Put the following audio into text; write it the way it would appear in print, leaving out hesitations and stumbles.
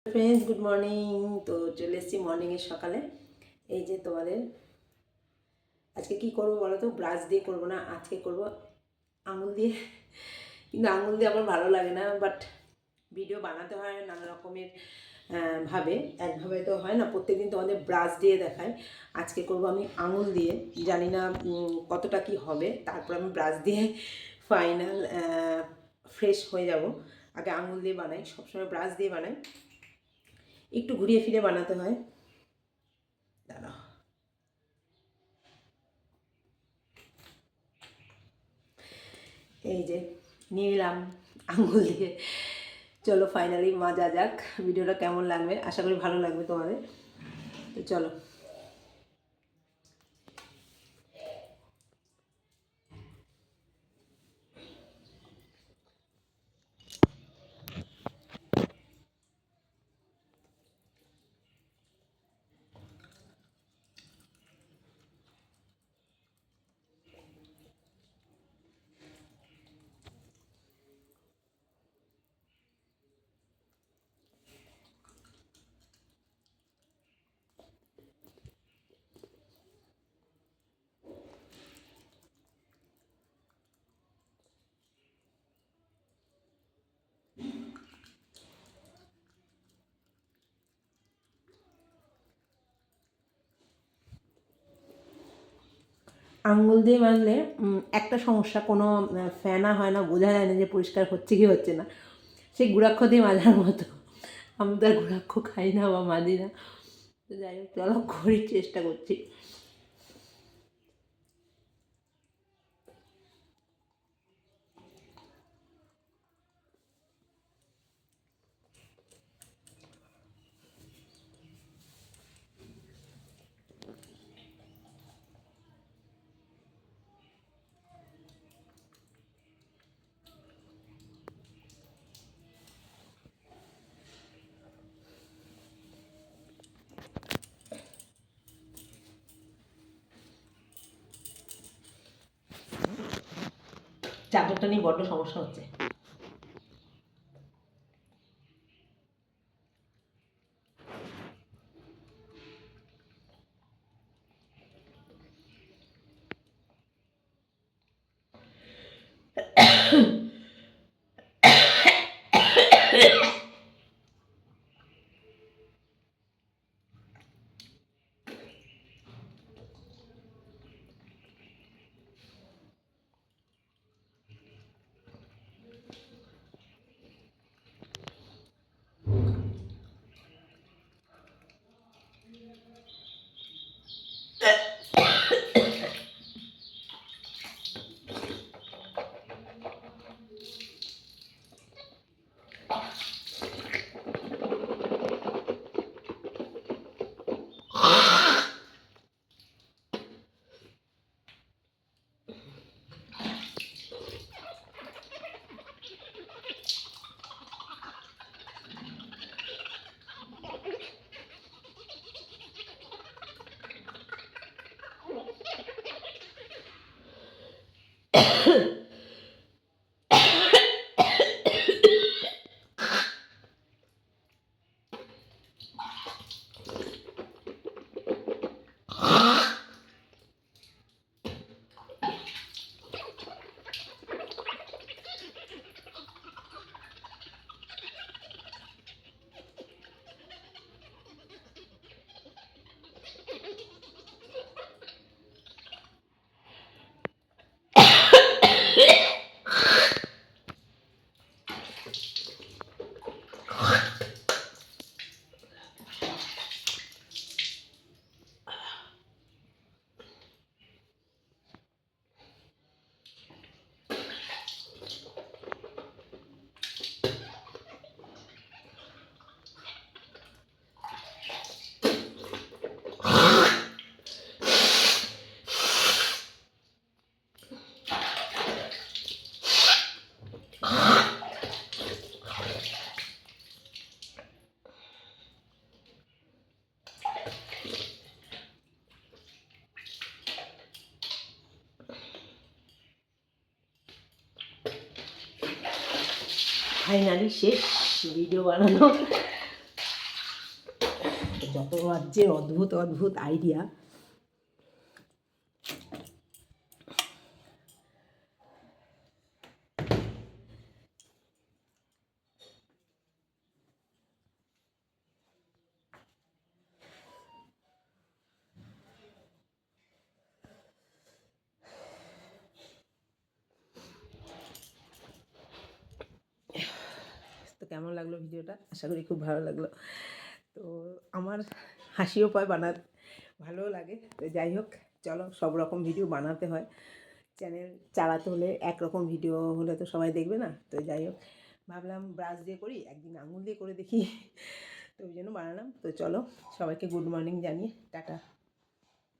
Friends, good morning. তো চলে এসেছি মর্নিংয়ের সকালে। এই যে তোমাদের আজকে কি করবো বলো তো? ব্রাশ দিয়ে করবো না, আজকে করব আঙুল দিয়ে। কিন্তু আঙুল দিয়ে আমার ভালো লাগে না, বাট ভিডিও বানাতে হয় নানা রকমের ভাবে, একভাবে তো হয় না। প্রত্যেকদিন তোমাদের ব্রাশ দিয়ে দেখায়, আজকে করব আমি আঙুল দিয়ে। জানি না কতটা কি হবে, তারপর আমি ব্রাশ দিয়ে ফাইনাল ফ্রেশ হয়ে যাব। আগে আঙুল দিয়ে বানাই, সবসময় ব্রাশ দিয়ে বানাই, একটু ঘুরিয়ে ফিরে বানাতে হয়। দাঁড়াও, এই যে নিলাম আঙুল দিয়ে। চলো ফাইনালি মাজা যাক। ভিডিওটা কেমন লাগবে, আশা করি ভালো লাগবে তোমাদের। তো চলো। আঙুল দিয়ে মাজলে একটা সমস্যা, কোনো ফেনা হয় না, বোঝা যায় না যে পরিষ্কার হচ্ছে কি হচ্ছে না। সেই গুড়াক্ষ দিয়ে মাজার মতো। আমি তো আর গুড়াক্ষ খাই না বা মাজি না। তো যাই হোক, চলো করি, চেষ্টা করছি। চাদরটা নিয়ে বড্ড সমস্যা হচ্ছে। ফাইনালি শেষ ভিডিও বানানো। যত রাজ্যের অদ্ভুত অদ্ভুত আইডিয়া। তো কেমন লাগলো ভিডিওটা? আশা করি খুব ভালো লাগলো। তো আমার হাসিও পায় বানাতে, ভালোও লাগে। তো যাই হোক, চলো, সব রকম ভিডিও বানাতে হয়। চ্যানেল চালাতে হলে একরকম ভিডিও হলে তো সবাই দেখবে না। তো যাই হোক, ভাবলাম ব্রাশ দিয়ে করি, একদিন আঙুল দিয়ে করে দেখি। তো ওই জন্য বানালাম। তো চলো, সবাইকে গুড মর্নিং জানিয়ে টাটা।